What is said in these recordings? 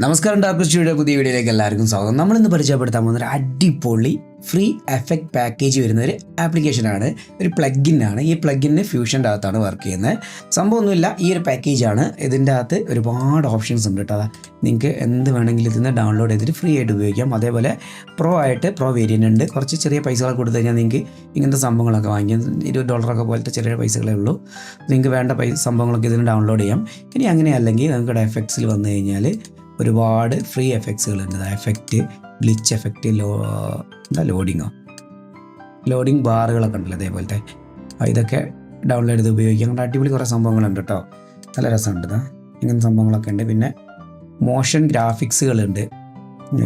നമസ്കാരം dark studio പുതിയ വീഡിയോയിലേക്ക് എല്ലാവർക്കും സ്വാഗതം. നമ്മളിന്ന് പരിചയപ്പെടുത്താൻ പോകുന്ന ഒരു അടിപൊളി ഫ്രീ എഫക്റ്റ് പാക്കേജ് വരുന്ന ഒരു ആപ്ലിക്കേഷനാണ്, ഒരു പ്ലഗിനാണ്. ഈ പ്ലഗിന് ഫ്യൂഷൻ്റെ അകത്താണ് വർക്ക് ചെയ്യുന്നത്. സംഭവമൊന്നുമില്ല, ഈ ഒരു പാക്കേജാണ്. ഇതിൻ്റെ അകത്ത് ഒരുപാട് ഓപ്ഷൻസ് ഉണ്ട് കേട്ടോ. നിങ്ങൾക്ക് എന്ത് വേണമെങ്കിലും ഇതിന് ഡൗൺലോഡ് ചെയ്തിട്ട് ഫ്രീ ആയിട്ട് ഉപയോഗിക്കാം. അതേപോലെ പ്രോ വേരിയൻ്റ് ഉണ്ട്. കുറച്ച് ചെറിയ പൈസകൾ കൊടുത്തു കഴിഞ്ഞാൽ നിങ്ങൾക്ക് ഇങ്ങനത്തെ സംഭവങ്ങളൊക്കെ വാങ്ങിക്കാം. $20 പോലത്തെ ചെറിയ പൈസകളേ ഉള്ളൂ. നിങ്ങൾക്ക് വേണ്ട സംഭവങ്ങളൊക്കെ ഇതിന് ഡൗൺലോഡ് ചെയ്യാം. ഇനി അങ്ങനെ അല്ലെങ്കിൽ നമുക്കിവിടെ എഫക്ട്സിൽ വന്നു കഴിഞ്ഞാൽ ഒരുപാട് ഫ്രീ എഫക്ട്സുകളുണ്ട്. എഫക്റ്റ്, ഗ്ലിച്ച് എഫക്റ്റ്, ലോഡിങ് ബാറുകളൊക്കെ ഉണ്ടല്ലോ അതേപോലത്തെ. ഇതൊക്കെ ഡൗൺലോഡ് ചെയ്ത് ഉപയോഗിക്കാം. അങ്ങനെ അടിപൊളി കുറേ സംഭവങ്ങളുണ്ട് കേട്ടോ. നല്ല രസമുണ്ട്. ഇങ്ങനത്തെ സംഭവങ്ങളൊക്കെ ഉണ്ട്. പിന്നെ മോഷൻ ഗ്രാഫിക്സുകളുണ്ട്.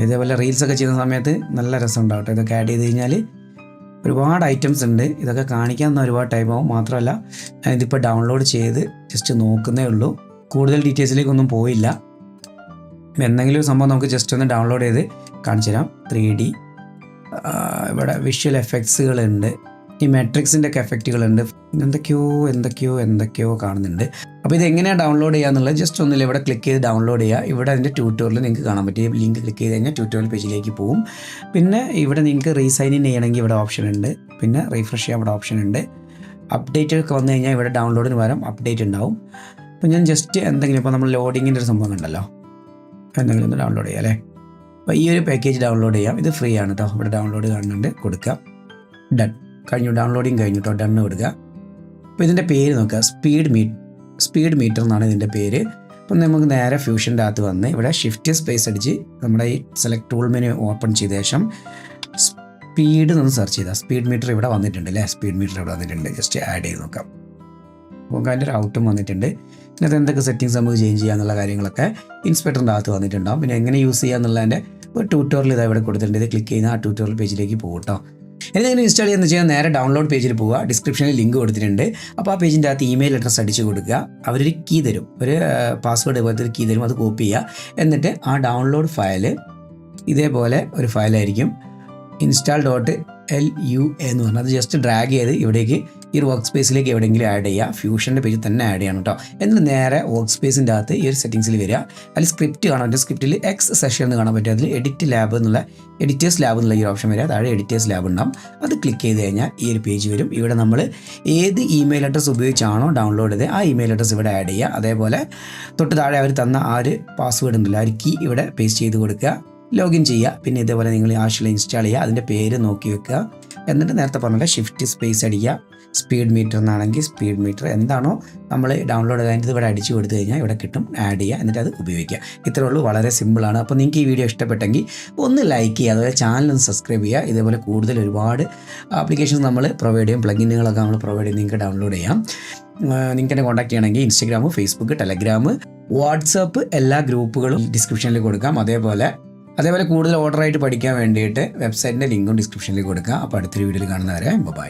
ഇതേപോലെ റീൽസൊക്കെ ചെയ്യുന്ന സമയത്ത് നല്ല രസമുണ്ടാവും കേട്ടോ. ഇതൊക്കെ ആഡ് ചെയ്ത് കഴിഞ്ഞാൽ ഒരുപാട് ഐറ്റംസ് ഉണ്ട്. ഇതൊക്കെ കാണിക്കാൻ ഒരുപാട് ടൈം ആവും. മാത്രമല്ല ഇതിപ്പോൾ ഡൗൺലോഡ് ചെയ്ത് ജസ്റ്റ് നോക്കുന്നേ ഉള്ളൂ. കൂടുതൽ ഡീറ്റെയിൽസിലേക്കൊന്നും പോയില്ല. എന്തെങ്കിലും ഒരു സംഭവം നമുക്ക് ജസ്റ്റ് ഒന്ന് ഡൗൺലോഡ് ചെയ്ത് കാണിച്ചു തരാം. 3D ഇവിടെ വിഷ്വൽ എഫക്ട്സുകളുണ്ട്. ഈ മെട്രിക്സിൻ്റെ ഒക്കെ എഫക്റ്റുകളുണ്ട്. എന്തൊക്കെയോ കാണുന്നുണ്ട്. അപ്പോൾ ഇത് എങ്ങനെയാണ് ഡൗൺലോഡ് ചെയ്യുക എന്നുള്ളത് ജസ്റ്റ് ഒന്നുമില്ല, ഇവിടെ ക്ലിക്ക് ചെയ്ത് ഡൗൺലോഡ് ചെയ്യുക. ഇവിടെ അതിൻ്റെ ട്യൂട്ടോറിയൽ നിങ്ങൾക്ക് കാണാൻ പറ്റും. ലിങ്ക് ക്ലിക്ക് ചെയ്ത് കഴിഞ്ഞാൽ ട്യൂട്ടോറിയൽ പേജിലേക്ക് പോകും. പിന്നെ ഇവിടെ നിങ്ങൾക്ക് റീസൈൻ ഇൻ ചെയ്യണമെങ്കിൽ ഇവിടെ ഓപ്ഷൻ ഉണ്ട്. പിന്നെ റീഫ്രഷ് ചെയ്യാൻ ഇവിടെ ഓപ്ഷൻ ഉണ്ട്. അപ്ഡേറ്റ് ഒക്കെ വന്നു കഴിഞ്ഞാൽ ഇവിടെ ഡൗൺലോഡിന് പകരം അപ്ഡേറ്റ് ഉണ്ടാവും. അപ്പോൾ ഞാൻ ജസ്റ്റ് എന്തെങ്കിലും ഇപ്പോൾ നമ്മൾ ലോഡിങ്ങിൻ്റെ ഒരു സംഭവം ഉണ്ടല്ലോ, എന്തെങ്കിലും ഒന്ന് ഡൗൺലോഡ് ചെയ്യാം അല്ലേ. അപ്പോൾ ഈ ഒരു പാക്കേജ് ഡൗൺലോഡ് ചെയ്യാം. ഇത് ഫ്രീ ആണ് കേട്ടോ. ഇവിടെ ഡൗൺലോഡ് കാണുന്നുണ്ട്. കൊടുക്കുക. ഡൺ കഴിഞ്ഞു. ഡൗൺലോഡിങ് കഴിഞ്ഞു കേട്ടോ. ഡണ്ണ് കൊടുക്കുക. അപ്പോൾ ഇതിൻ്റെ പേര് നോക്കുക. സ്പീഡ് മീറ്റർ എന്നാണ് ഇതിൻ്റെ പേര്. അപ്പം നമുക്ക് നേരെ ഫ്യൂഷൻ്റെ അകത്ത് വന്ന് ഇവിടെ ഷിഫ്റ്റ് സ്പേസ് അടിച്ച് നമ്മുടെ ഈ സെലക്ട് ടൂൾ മെനു ഓപ്പൺ ചെയ്ത ശേഷം സ്പീഡ് എന്ന് സെർച്ച് ചെയ്താൽ സ്പീഡ് മീറ്റർ ഇവിടെ വന്നിട്ടുണ്ട് അല്ലേ. സ്പീഡ് മീറ്റർ ഇവിടെ വന്നിട്ടുണ്ട്. ജസ്റ്റ് ആഡ് ചെയ്ത് നോക്കാം. അപ്പോൾ അതിൻ്റെ ഒരു ഔട്ടും വന്നിട്ടുണ്ട്. ഇതിനകത്ത് എന്തൊക്കെ സെറ്റിങ്സ് നമുക്ക് ചേഞ്ച് ചെയ്യുക എന്നുള്ള കാര്യങ്ങളൊക്കെ ഇൻസ്പെക്ടറിൻ്റെ അകത്ത് വന്നിട്ടുണ്ടാകും. പിന്നെ എങ്ങനെ യൂസ് ചെയ്യുക എന്നുള്ളതിൻ്റെ ഒരു ട്യൂട്ടോറിയൽ ഇതാ ഇവിടെ കൊടുത്തിട്ടുണ്ട്. ഇത് ക്ലിക്ക് ചെയ്യുന്ന ആ ട്യൂട്ടോറിയൽ പേജിലേക്ക് പോകും കേട്ടോ. എന്തെങ്കിലും ഇൻസ്റ്റാൾ ചെയ്യുന്ന വെച്ചാൽ നേരെ ഡൗൺലോഡ് പേജിൽ പോവുക. ഡിസ്ക്രിപ്ഷനിൽ ലിങ്ക് കൊടുത്തിട്ടുണ്ട്. അപ്പോൾ ആ പേജിൻ്റെ അകത്ത് ഇമെയിൽ അഡ്രസ്സ് അടിച്ച് കൊടുക്കുക. അവരൊരു കീ തരും, ഒരു പാസ്വേഡ് പോലത്തെ ഒരു കീ തരും. അത് കോപ്പി ചെയ്യുക. എന്നിട്ട് ആ ഡൗൺലോഡ് ഫയൽ ഇതേപോലെ ഒരു ഫയലായിരിക്കും, install.lua എന്ന് പറഞ്ഞാൽ അത് ജസ്റ്റ് ഡ്രാഗ് ചെയ്ത് ഇവിടേക്ക് ഈ ഒരു വർക്ക് സ്പേസിലേക്ക് എവിടെയെങ്കിലും ആഡ് ചെയ്യുക. ഫ്യൂഷൻ്റെ പേജിൽ തന്നെ ആഡ് ചെയ്യണം കേട്ടോ. എന്നിട്ട് നേരെ വർക്ക് സ്പേസിൻ്റെ അകത്ത് ഈ ഒരു സെറ്റിങ്സിൽ വരിക. അതിൽ സ്ക്രിപ്റ്റ് കാണാൻ പറ്റും. സ്ക്രിപ്റ്റിൽ എക്സ് സെഷൻ എന്ന് കാണാൻ പറ്റും. അതിൽ എഡിറ്റേഴ്സ് ലാബ് എന്നുള്ള ഈ ഓപ്ഷൻ വരിക. താഴെ എഡിറ്റേഴ്സ് ലാബ് ഉണ്ടാവും. അത് ക്ലിക്ക് ചെയ്ത് കഴിഞ്ഞാൽ ഈ ഒരു പേജ് വരും. ഇവിടെ നമ്മൾ ഏത് ഇമെയിൽ അഡ്രസ്സ് ഉപയോഗിച്ചാണോ ഡൗൺലോഡ് ചെയ്ത് ആ ഇമെയിൽ അഡ്രസ്സ് ഇവിടെ ആഡ് ചെയ്യുക. അതേപോലെ തൊട്ട് താഴെ അവർ തന്ന ആ ഒരു പാസ്വേഡ് ഉണ്ടല്ലോ, ആ ഒരു കീ ഇവിടെ പേസ്റ്റ് ചെയ്ത് കൊടുക്കുക. ലോഗിൻ ചെയ്യുക. പിന്നെ ഇതേപോലെ നിങ്ങൾ ആവശ്യമുള്ള ഇൻസ്റ്റാൾ ചെയ്യുക. അതിൻ്റെ പേര് നോക്കി വെക്കുക. എന്നിട്ട് നേരത്തെ പറഞ്ഞ ഷിഫ്റ്റ് സ്പേസ് അടിക്കുക. സ്പീഡ് മീറ്റർ എന്നാണെങ്കിൽ സ്പീഡ് മീറ്റർ എന്താണോ നമ്മൾ ഡൗൺലോഡ് ചെയ്ത് ഇവിടെ അടിച്ചു കൊടുത്തു കഴിഞ്ഞാൽ ഇവിടെ കിട്ടും. ആഡ് ചെയ്യുക. എന്നിട്ട് അത് ഉപയോഗിക്കുക. ഇത്രയേ ഉള്ളൂ. വളരെ സിമ്പിളാണ്. അപ്പോൾ നിങ്ങൾക്ക് ഈ വീഡിയോ ഇഷ്ടപ്പെട്ടെങ്കിൽ ഒന്ന് ലൈക്ക് ചെയ്യുക. അതുപോലെ ചാനലൊന്ന് സബ്സ്ക്രൈബ് ചെയ്യുക. ഇതേപോലെ കൂടുതൽ ഒരുപാട് ആപ്ലിക്കേഷൻസ് നമ്മൾ പ്രൊവൈഡ് ചെയ്യും. പ്ലഗിനുകളൊക്കെ നമ്മൾ പ്രൊവൈഡ് ചെയ്ത് നിങ്ങൾക്ക് ഡൗൺലോഡ് ചെയ്യാം. നിങ്ങൾക്ക് എന്നെ കോൺടാക്ട് ചെയ്യണമെങ്കിൽ ഇൻസ്റ്റാഗ്രാം, ഫേസ്ബുക്ക്, ടെലഗ്രാം, വാട്സാപ്പ് എല്ലാ ഗ്രൂപ്പുകളും ഡിസ്ക്രിപ്ഷനിൽ കൊടുക്കാം. അതേപോലെ കൂടുതൽ ഓർഡറായിട്ട് പഠിക്കാൻ വേണ്ടിയിട്ട് വെബ്സൈറ്റിൻ്റെ ലിങ്കും ഡിസ്ക്രിപ്ഷനിൽ കൊടുക്കുക. അപ്പോൾ അടുത്തൊരു വീഡിയോയിൽ കാണുന്നവരെ ബൈ.